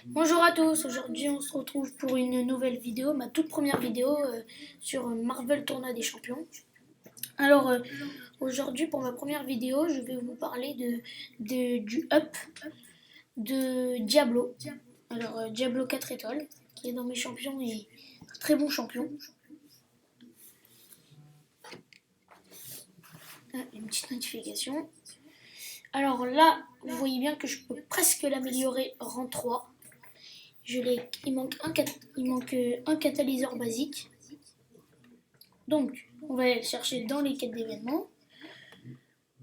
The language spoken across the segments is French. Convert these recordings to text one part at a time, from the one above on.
Bonjour à tous, aujourd'hui on se retrouve pour une nouvelle vidéo, ma toute première vidéo sur Marvel Tournoi des Champions. Alors aujourd'hui pour ma première vidéo je vais vous parler du up de Diablo. Alors Diablo 4 étoiles qui est dans mes champions et un très bon champion. Une petite notification. Alors là vous voyez bien que je peux presque l'améliorer rang 3. Il manque un catalyseur basique. Donc, on va aller chercher dans les quêtes d'événements.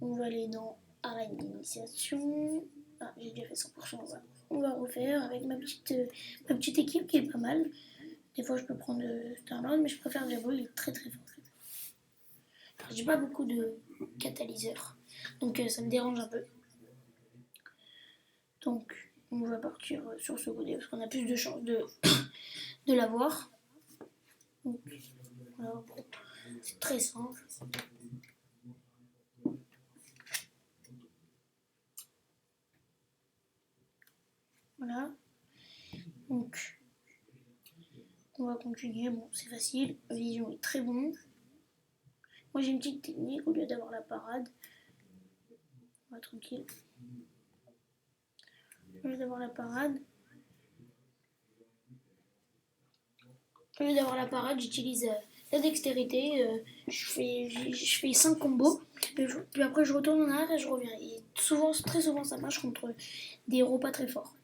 On va aller dans arène d'initiation. Ah, j'ai déjà fait 100%. On va refaire avec ma petite équipe qui est pas mal. Des fois, je peux prendre Starlord, mais je préfère Diablo, il est très très fort. J'ai pas beaucoup de catalyseurs, donc ça me dérange un peu. Donc, on va partir sur ce côté parce qu'on a plus de chances de l'avoir. Donc, voilà, bon, c'est très simple. Voilà. Donc, on va continuer. Bon, c'est facile. Vision est très bon. Moi, j'ai une petite technique. Au lieu d'avoir la parade, on va tranquille. Au lieu d'avoir la parade, j'utilise la dextérité. Je fais 5 combos. Puis après, je retourne en arrière et je reviens. Et très souvent, ça marche contre des héros pas très forts.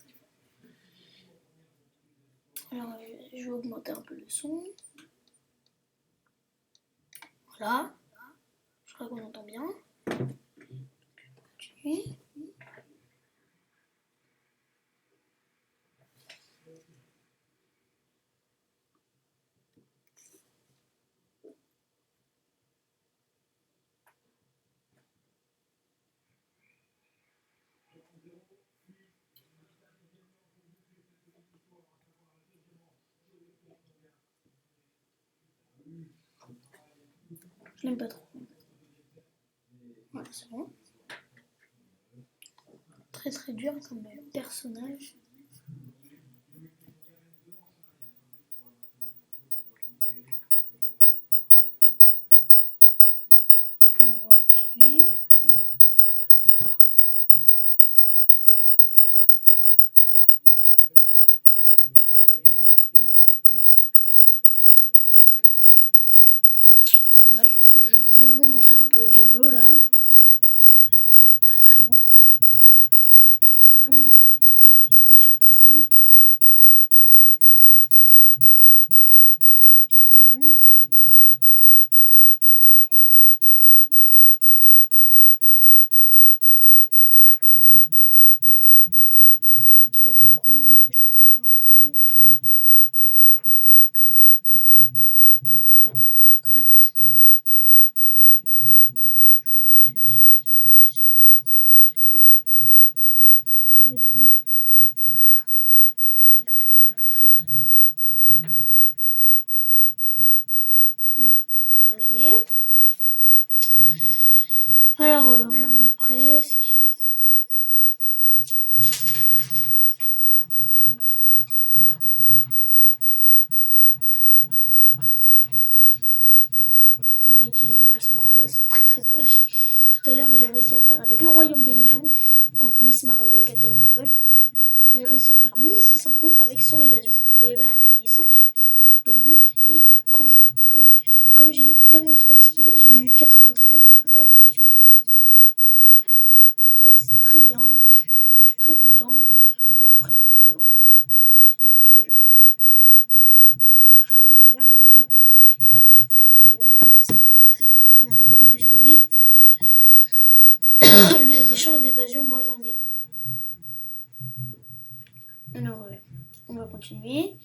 Alors, je vais augmenter un peu le son. Voilà. Je crois qu'on entend bien. Continuer. Je l'aime pas trop. Voilà, c'est bon. Très très dur comme personnage. Alors on va continuer. Là, je vais vous montrer un peu Diablo là. Très très bon. Il fait des blessures profondes. Petite évasion. Qui va son coup, que je peux dégager. Voilà. Pas de concrète. Je pense qu'il utilise. C'est le 3. Voilà. Le 2. Très très fort. Voilà. On a gagné. Alors, on y est presque. On va utiliser Miles Morales, très très fort. Tout à l'heure, j'ai réussi à faire avec le Royaume des légendes contre Captain Marvel. J'ai réussi à faire 1600 coups avec son évasion. Vous voyez bien, j'en ai 5 au début. Et comme j'ai tellement de fois esquivé, j'ai eu 99 et on ne peut pas avoir plus que 99 après. Bon, ça c'est très bien. Je suis très content. Bon, après, le fléau, c'est beaucoup trop dur. Ah oui, bien l'évasion. Tac, tac, tac. Et bien la basse. Il y en a beaucoup plus que lui. Lui a des chances d'évasion, moi j'en ai. Alors, on va continuer.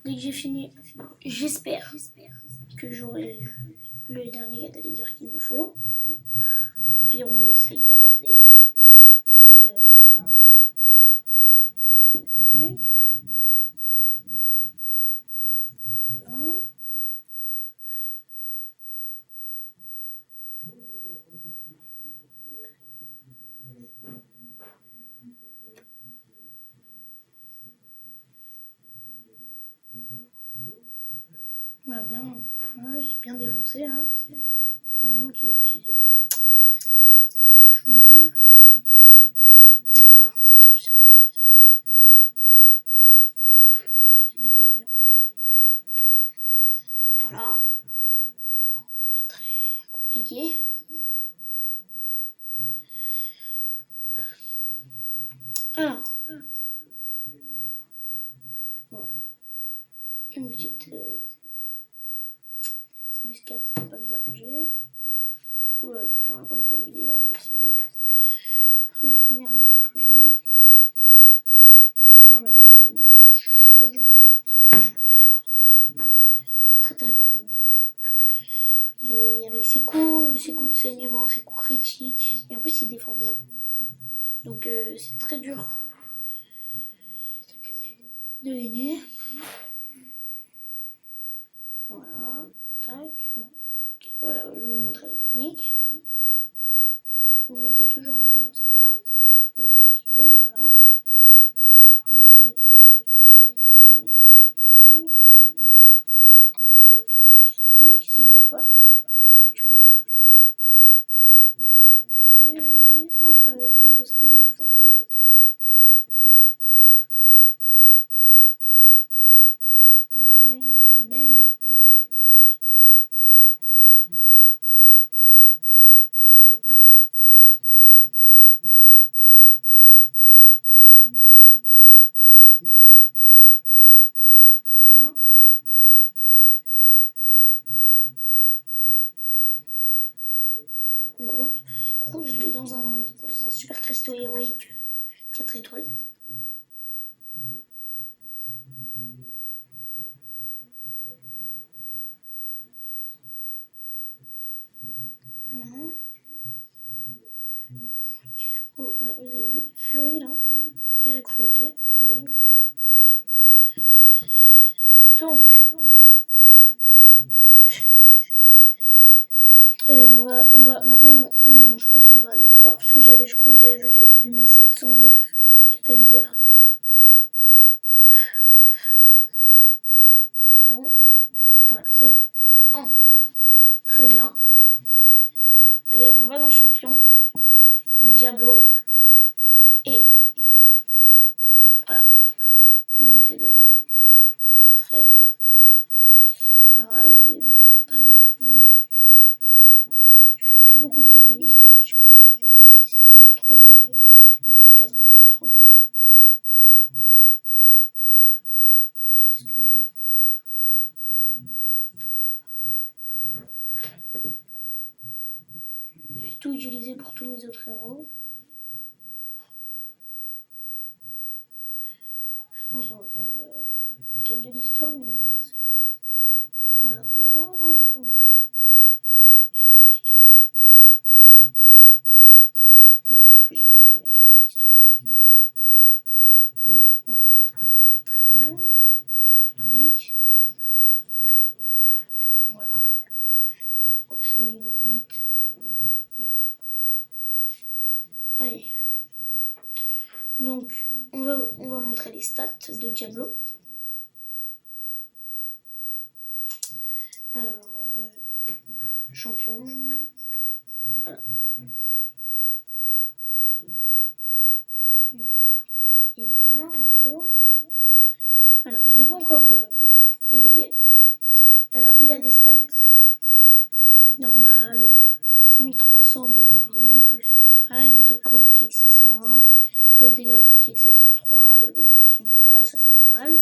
Dès que j'ai fini, j'espère que j'aurai le dernier catalyseur qu'il me faut. Au pire, on essaye d'avoir des voilà. On a bien, j'ai bien défoncé là. Heureusement qu'il est utilisé. Je joue mal. Voilà, je sais pourquoi. Je te dis pas bien. Voilà. C'est pas très compliqué. Alors, voilà. Une petite buscade, ça va pas me déranger. Oula, j'ai plus rien comme point de vie. On va essayer de le finir avec ce que j'ai. Non, mais là, je joue mal. Là, je suis pas du tout concentré. Très très fort, mon Nate. Il est avec ses coups de saignement, ses coups critiques. Et en plus, il défend bien. Donc, c'est très dur de gagner. Voilà. Tac. Bon. Okay. Voilà, je vais vous montrer la technique. Vous mettez toujours un coup dans sa garde. Attendez qu'il vienne, voilà. Vous attendez qu'il fasse la pause spéciale, sinon vous pouvez attendre. Voilà, 1, 2, 3, 4, 5. S'il ne bloque pas, tu reviens en arrière. Voilà. Et ça marche pas avec lui parce qu'il est plus fort que les autres. Voilà, bang, bang. Et là, il est mort. C'était bon. Voilà. Groot, je l'ai dans un super cristaux héroïque 4 étoiles. Voilà. Oh, voilà, vous avez vu, Fury là, et la cruauté. Bang, bang. Donc, on va maintenant, je pense qu'on va les avoir, puisque je crois que j'avais 2700 de catalyseurs. Espérons. Voilà, c'est bon. Très bien. Allez, on va dans le champion. Diablo. Et voilà. Montée de rang. Très bien. Alors là, vous avez vu, pas du tout. Je plus beaucoup de quêtes de l'histoire. Je sais plus. C'est devenu trop dur. L'acte 4 est beaucoup trop dur. J'utilise ce que j'ai. J'ai tout utilisé pour tous mes autres héros. Je pense qu'on va faire une quête de l'histoire, mais pas ça. Voilà. Bon, oh non, par contre, j'ai tout utilisé. Ouais, c'est tout ce que j'ai gagné dans les quêtes de l'histoire. Ouais, bon, c'est pas très bon. Indique. Voilà. Oh, je suis au niveau 8. Bien. Allez. Donc, on va montrer les stats de Diablo. Alors, champion. Voilà. Il est là, info. Alors, je ne l'ai pas encore éveillé. Alors, il a des stats normales, 6300 de vie, plus de track, des taux de critique 601, taux de dégâts critiques 703 et la pénétration de blocage, ça c'est normal.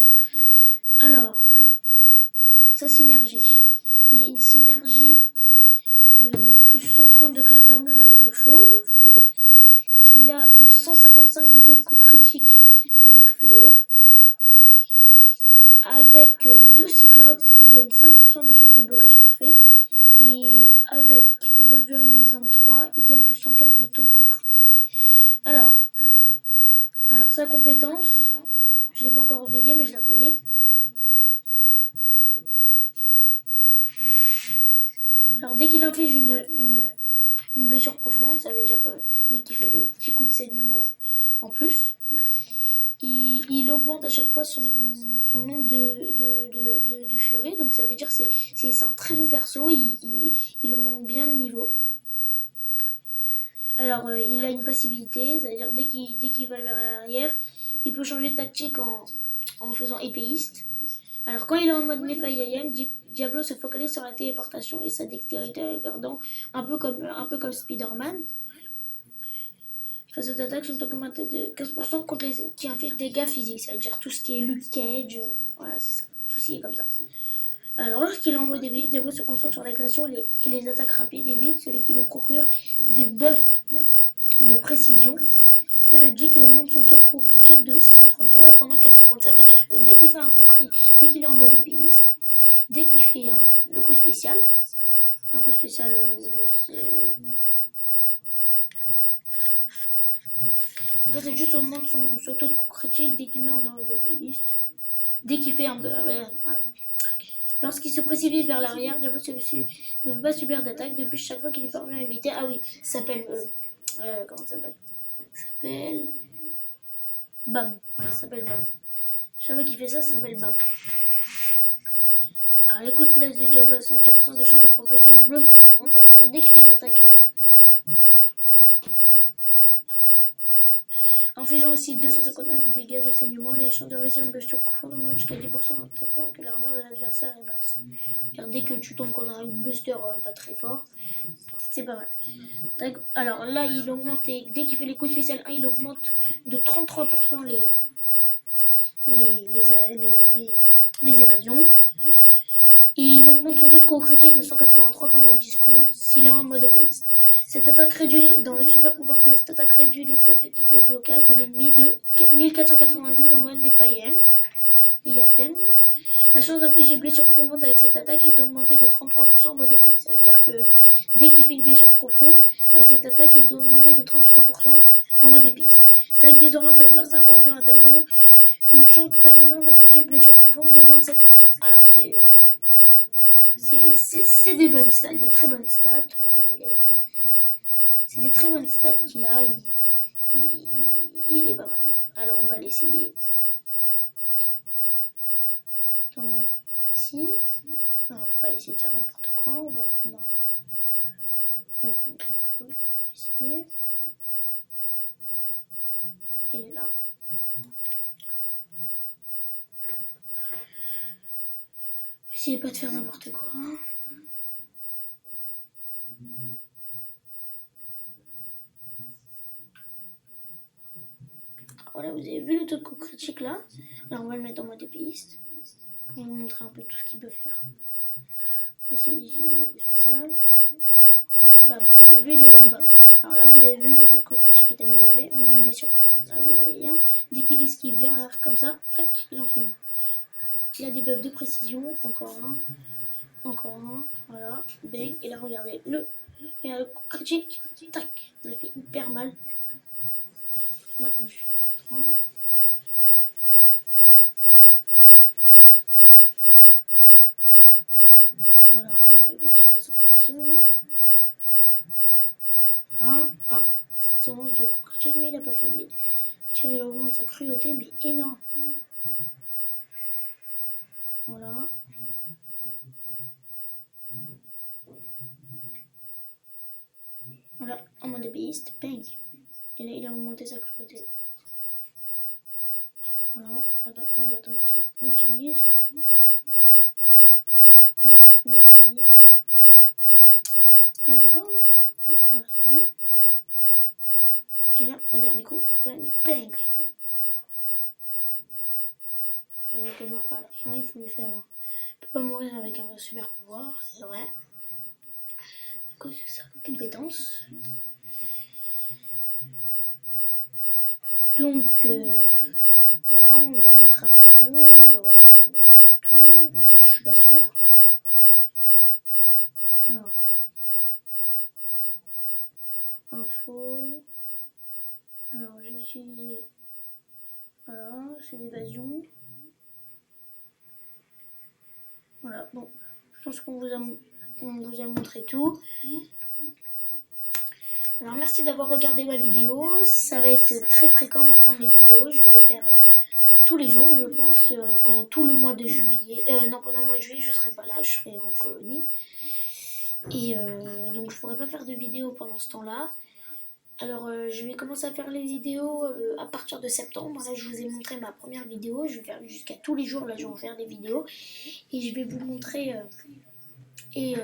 Alors, sa synergie. Il a une synergie de plus 130 de classe d'armure avec le fauve. Il a plus 155 de taux de coups critiques avec Fléau. Avec les deux cyclopes, il gagne 5% de chance de blocage parfait. Et avec Wolverine X23, il gagne plus 115 de taux de coups critiques. Alors sa compétence, je ne l'ai pas encore réveillée, mais je la connais. Alors dès qu'il inflige une blessure profonde, ça veut dire dès qu'il fait le petit coup de saignement en plus, il augmente à chaque fois son nombre de furie. Donc ça veut dire que c'est un très bon perso. Il augmente bien de niveau. Alors, il a une passivité, c'est-à-dire dès qu'il va vers l'arrière, il peut changer de tactique en faisant épéiste. Alors, quand il est en mode Nephilim, Diablo se focalise sur la téléportation et sa dextérité regardant un peu comme Spider-Man. Face aux attaques sont augmentées de 15% contre les qui infligent des dégâts physiques, c'est-à-dire tout ce qui est Luke Cage, voilà, c'est ça, tout ce qui est comme ça. Alors, lorsqu'il est en mode évite, Diablo se concentre sur l'agression et les attaques rapides, évite celui qui lui procure des buffs de précision périodique et augmente son taux de coup critique de 633 pendant 4 secondes. Ça veut dire que dès qu'il fait un coup critique, dès qu'il est en mode épéiste, dès qu'il fait le coup spécial, un coup spécial, je sais. En fait, c'est juste augmente son taux de coup critique dès qu'il met en mode épéiste. Dès qu'il fait un peu. Voilà. Lorsqu'il se précipite vers l'arrière, Diablo ne peut pas subir d'attaque depuis chaque fois qu'il lui parvient à éviter. Ah oui, ça s'appelle. Comment ça s'appelle? Ça s'appelle. Bam. Ça s'appelle Bam. Chaque fois qu'il fait ça, ça s'appelle Bam. Alors, écoute l'as de Diablo à 50% de chance de provoquer une bluff profonde. Ça veut dire que dès qu'il fait une attaque. Infligeant aussi 259 dégâts de saignement, les chances de réussir une blessure profonde augmentent jusqu'à 10% pendant que l'armure de l'adversaire est basse. Car dès que tu tombes contre un buster pas très fort, c'est pas mal. Alors là, il augmente, dès qu'il fait les coups spéciaux 1, il augmente de 33% les évasions. Et il augmente son taux de coup critique de 183 pendant 10 secondes s'il est en mode opéiste. Cette attaque réduit, dans le super pouvoir de cette attaque réduit les affectés de blocage de l'ennemi de 1492 en mode Nephilim. Et Yafem. La chance d'infliger blessure profonde avec cette attaque est d'augmenter de 33% en mode épée. Ça veut dire que dès qu'il fait une blessure profonde, avec cette attaque, il est d'augmenter de 33% en mode épéiste. C'est avec désoriente l'adversaire accordant un tableau une chance permanente d'infliger blessure profonde de 27%. Alors c'est des bonnes stats, des très bonnes stats. On va donner l'aide. C'est des très bonnes stats qu'il a. Il est pas mal. Alors on va l'essayer. Donc ici. Alors faut pas essayer de faire n'importe quoi. On va prendre une poule. On va essayer. Et là. Essayez pas de faire n'importe quoi. Voilà, vous avez vu le taux de coup critique là. Là, on va le mettre en mode épéiste pour vous montrer un peu tout ce qu'il peut faire. On va essayer d'utiliser le coup spécial. Ah, bam, vous avez vu, il a eu un bam. Alors là, vous avez vu, le taux de coup critique est amélioré. On a une blessure profonde. Là, vous l'avez bien. Dès qu'il esquive vers l'arrière comme ça, tac, il en fait une. Il a des buffs de précision. Encore un. Encore un. Voilà. Bang. Et là, regardez le coup critique. Tac. Il a fait hyper mal. Ouais, je suis prendre. Voilà, bon, il va utiliser son coup spécial là. Voilà. Ah, 711 de coup critique, mais il a pas fait. Mais il augmente sa cruauté, mais énorme. Voilà. Voilà, en mode ébéiste, bang. Et là, il a augmenté sa cruauté. Voilà, attends, on va attendre qu'il l'utilise. Là, allez, vas-y. Ah, elle veut pas, hein. Ah, voilà, c'est bon. Et là, le dernier coup, bang, bang. Ah, donc elle meurt pas là. Là, il faut lui faire. Il peut pas mourir avec un super pouvoir, c'est vrai. À cause de sa compétence. Donc, voilà, on lui a montré un peu tout. On va voir si on lui a montré tout. Je suis pas sûre. Alors, info. Alors, j'ai utilisé. Voilà, c'est l'évasion. Voilà, bon, je pense qu'on vous a montré tout. Alors merci d'avoir regardé ma vidéo. Ça va être très fréquent maintenant mes vidéos. Je vais les faire tous les jours, je pense, pendant tout le mois de juillet. Non, pendant le mois de juillet, je serai pas là, je serai en colonie. Et donc je pourrai pas faire de vidéos pendant ce temps-là. Alors je vais commencer à faire les vidéos à partir de septembre. Là je vous ai montré ma première vidéo. Je vais faire jusqu'à tous les jours. Là je vais en faire des vidéos. Et je vais vous montrer. Et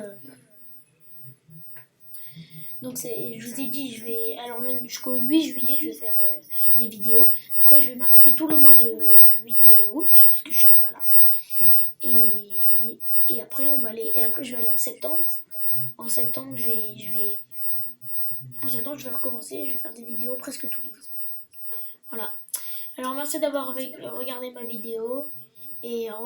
donc je vous ai dit, je vais. Alors jusqu'au 8 juillet, je vais faire des vidéos. Après je vais m'arrêter tout le mois de juillet et août. Parce que je serai pas là. Et après on va aller. Et après je vais aller en septembre. En septembre en septembre, je vais recommencer, je vais faire des vidéos presque tous les jours. Voilà. Alors merci d'avoir regardé ma vidéo et au revoir.